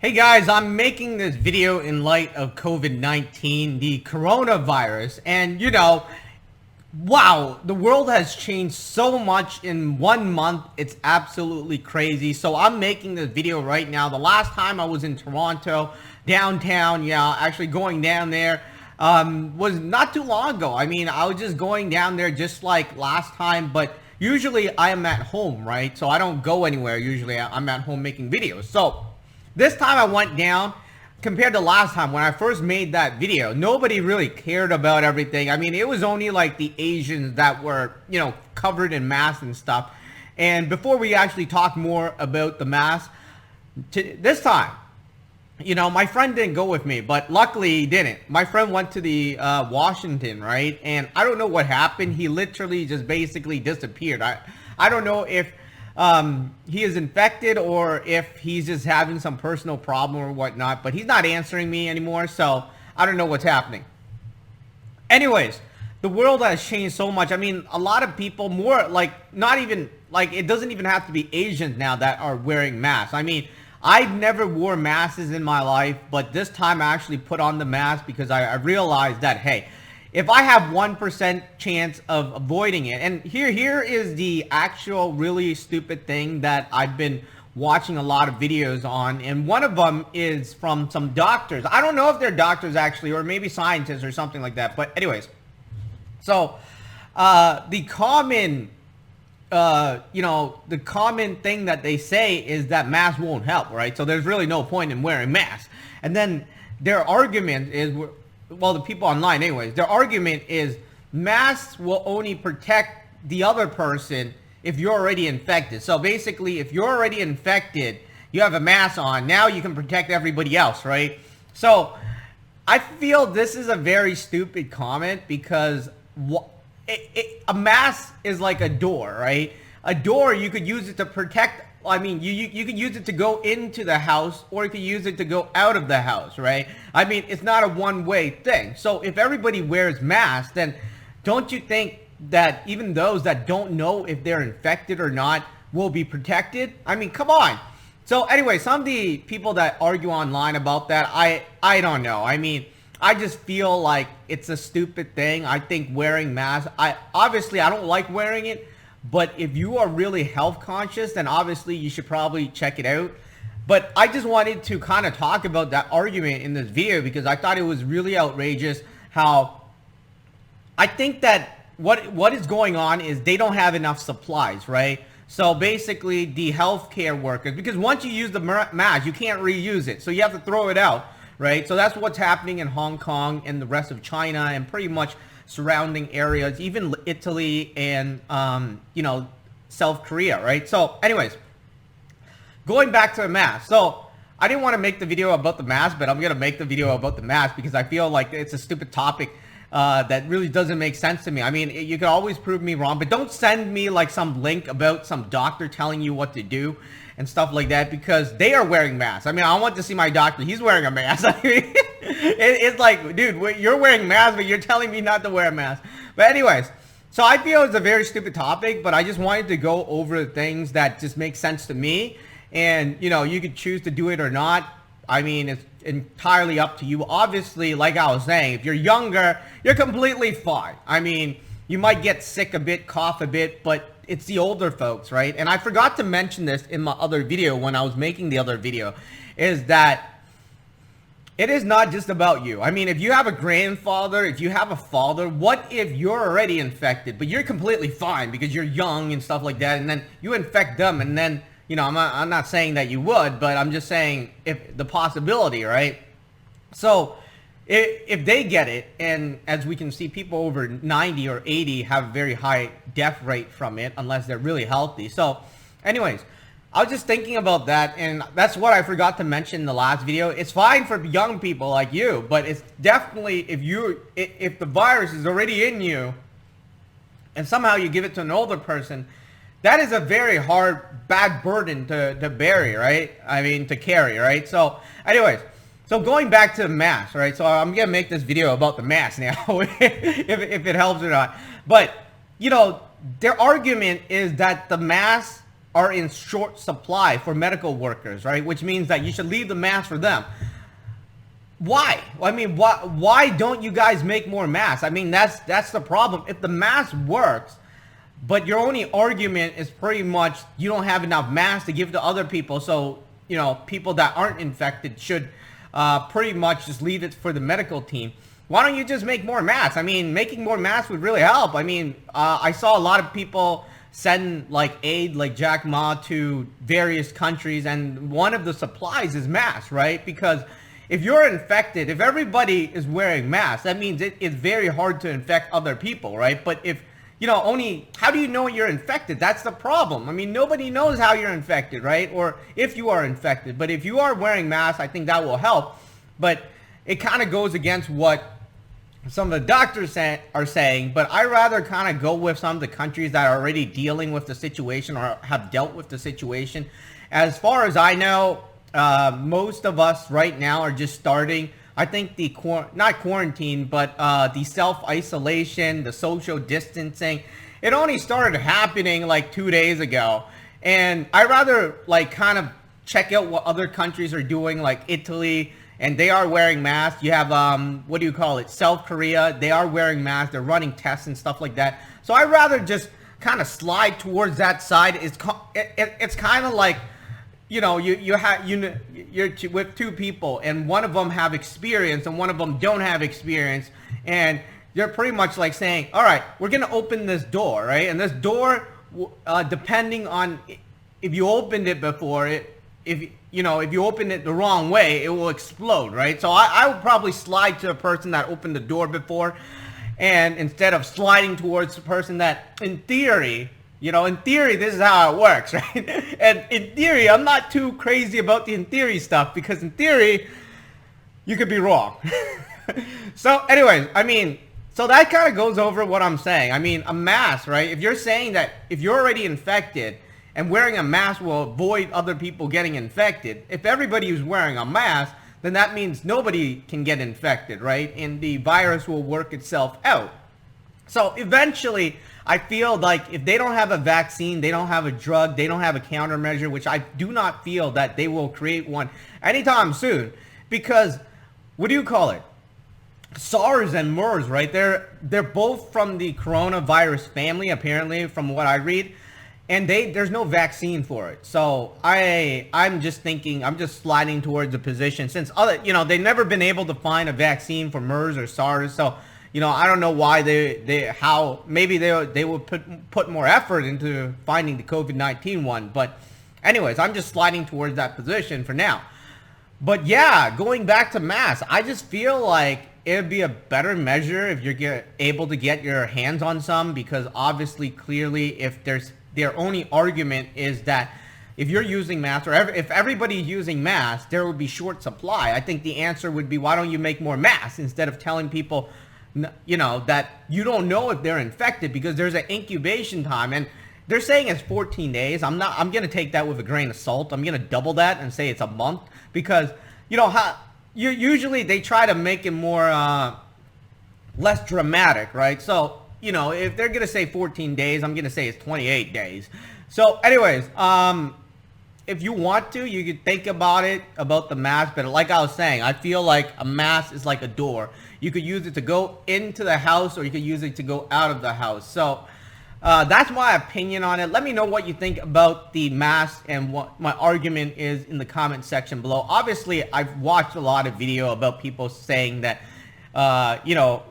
Hey guys, I'm making this video in light of COVID-19, the coronavirus, and wow, the world has changed so much in 1 month. It's absolutely crazy. So I'm making this video right now. The last time I was in Toronto, downtown, actually going down there, was not too long ago. I mean, I was just going down there just like last time, but usually I am at home, right? So I don't go anywhere. Usually I'm at home making videos. So this time I went down. Compared to last time when I first made that video, nobody really cared about everything. I mean, it was only like the Asians that were, covered in masks and stuff. And before we actually talk more about the masks, this time, my friend didn't go with me, but luckily he didn't. My friend went to the Washington, right? And I don't know what happened. He literally just basically disappeared. I don't know if he is infected or if he's just having some personal problem or whatnot, but he's not answering me anymore, so I don't know what's happening. Anyways, the world has changed so much. I mean, a lot of people, more like, not even, like, it doesn't even have to be Asians now that are wearing masks. I mean, I never wore masks in my life, but this time I actually put on the mask because I realized that, hey, if I have 1% chance of avoiding it, and here is the actual really stupid thing that I've been watching a lot of videos on, and one of them is from some doctors. I don't know if they're doctors actually, or maybe scientists or something like that, but anyways. So, the common thing that they say is that masks won't help, right? So there's really no point in wearing masks. And then their argument is, well, the people online anyways, their argument is masks will only protect the other person if you're already infected. So basically, if you're already infected, you have a mask on, now you can protect everybody else, right? So I feel this is a very stupid comment because a mask is like a door, right? A door, you could use it to protect. I mean, you can use it to go into the house, or you can use it to go out of the house, right? I mean, it's not a one-way thing. So if everybody wears masks, then don't you think that even those that don't know if they're infected or not will be protected? I mean, come on. So anyway, some of the people that argue online about that, I don't know. I mean, I just feel like it's a stupid thing. I think wearing masks, obviously I don't like wearing it. But if you are really health conscious, then obviously you should probably check it out. But I just wanted to kind of talk about that argument in this video because I thought it was really outrageous how I think that what is going on is they don't have enough supplies, right? So basically the healthcare workers, because once you use the mask, you can't reuse it. So you have to throw it out, right? So that's what's happening in Hong Kong and the rest of China and pretty much surrounding areas, even Italy and, South Korea, right? So anyways, going back to the mask. So I didn't want to make the video about the mask, but I'm going to make the video about the mask because I feel like it's a stupid topic that really doesn't make sense to me. I mean, you can always prove me wrong, but don't send me like some link about some doctor telling you what to do and stuff like that because they are wearing masks. I mean, I want to see my doctor. He's wearing a mask. I mean, it's like, dude, you're wearing masks, but you're telling me not to wear a mask. But anyways, so I feel it's a very stupid topic, but I just wanted to go over the things that just make sense to me. And, you could choose to do it or not. I mean, it's entirely up to you. Obviously, like I was saying, if you're younger, you're completely fine. I mean, you might get sick a bit, cough a bit, but it's the older folks, right? And I forgot to mention this in my other video when I was making the other video, is that it is not just about you. I mean, if you have a grandfather, if you have a father, what if you're already infected, but you're completely fine because you're young and stuff like that, and then you infect them, and then, I'm not saying that you would, but I'm just saying if the possibility, right? So if they get it, and as we can see, people over 90 or 80 have a very high death rate from it, unless they're really healthy. So anyways, I was just thinking about that, and that's what I forgot to mention in the last video. It's fine for young people like you, but it's definitely if the virus is already in you, and somehow you give it to an older person, that is a very hard, bad burden to bury, right? I mean, to carry, right? So anyways, so going back to the mask, right? So I'm going to make this video about the mask now, if it helps or not. But, their argument is that the mask are in short supply for medical workers, right? Which means that you should leave the masks for them. Why? I mean, why don't you guys make more masks? I mean, that's the problem. If the mask works, but your only argument is pretty much you don't have enough masks to give to other people, so, you know, people that aren't infected should pretty much just leave it for the medical team. Why don't you just make more masks? I mean, making more masks would really help. I mean, I saw a lot of people send like aid, like Jack Ma, to various countries, and one of the supplies is masks, right? Because if you're infected, if everybody is wearing masks, that means it's very hard to infect other people, right? But if, you know, how do you know you're infected? That's the problem. I mean, nobody knows how you're infected, right? Or if you are infected. But if you are wearing masks, I think that will help. But it kind of goes against what some of the doctors are saying, but I rather kind of go with some of the countries that are already dealing with the situation or have dealt with the situation. As far as I know, most of us right now are just starting. I think the not quarantine, but the self-isolation, the social distancing, it only started happening like 2 days ago. And I rather like kind of check out what other countries are doing, like Italy, and they are wearing masks. You have, what do you call it, South Korea, they are wearing masks, they're running tests and stuff like that. So I'd rather just kind of slide towards that side. It's kind of like, you know, you're with two people, and one of them have experience and one of them don't have experience, and you're pretty much like saying, all right, we're going to open this door, right? And this door, depending on if you opened it before, if you open it the wrong way, it will explode, right? So I would probably slide to a person that opened the door before, and instead of sliding towards the person that, in theory, this is how it works, right? And in theory, I'm not too crazy about the in theory stuff, because in theory, you could be wrong. So anyways, I mean, so that kind of goes over what I'm saying. I mean, a mask, right? If you're saying that if you're already infected, and wearing a mask will avoid other people getting infected. If everybody is wearing a mask, then that means nobody can get infected, right? And the virus will work itself out. So eventually, I feel like if they don't have a vaccine, they don't have a drug, they don't have a countermeasure, which I do not feel that they will create one anytime soon. Because, what do you call it? SARS and MERS, right? They're both from the coronavirus family, apparently, from what I read. And there's no vaccine for it. So I'm just thinking, I'm just sliding towards a position, since they've never been able to find a vaccine for MERS or SARS. So, I don't know why maybe they will put more effort into finding the COVID-19 one. But anyways, I'm just sliding towards that position for now. But yeah, going back to masks, I just feel like it'd be a better measure if you're able to get your hands on some, because obviously, clearly, if their only argument is that if you're using masks, or if everybody's using masks, there would be short supply. I think the answer would be, why don't you make more masks instead of telling people, that you don't know if they're infected, because there's an incubation time, and they're saying it's 14 days. I'm going to take that with a grain of salt. I'm going to double that and say it's a month, because usually they try to make it more less dramatic, right? So, if they're going to say 14 days, I'm going to say it's 28 days. So anyways, if you want to, you could think about the mask. But like I was saying, I feel like a mask is like a door. You could use it to go into the house, or you could use it to go out of the house. So that's my opinion on it. Let me know what you think about the mask and what my argument is in the comment section below. Obviously, I've watched a lot of video about people saying that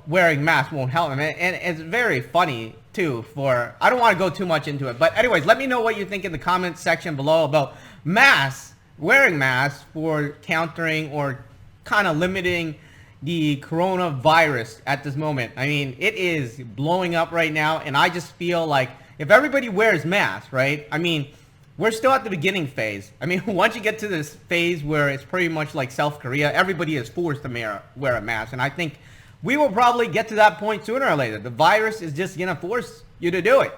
wearing masks won't help them. And it's very funny, too, I don't want to go too much into it. But anyways, let me know what you think in the comment section below about wearing masks for countering or kind of limiting the coronavirus at this moment. I mean, it is blowing up right now, and I just feel like if everybody wears masks, right? I mean, we're still at the beginning phase. I mean, once you get to this phase where it's pretty much like South Korea, everybody is forced to wear a mask. And I think we will probably get to that point sooner or later. The virus is just going to force you to do it.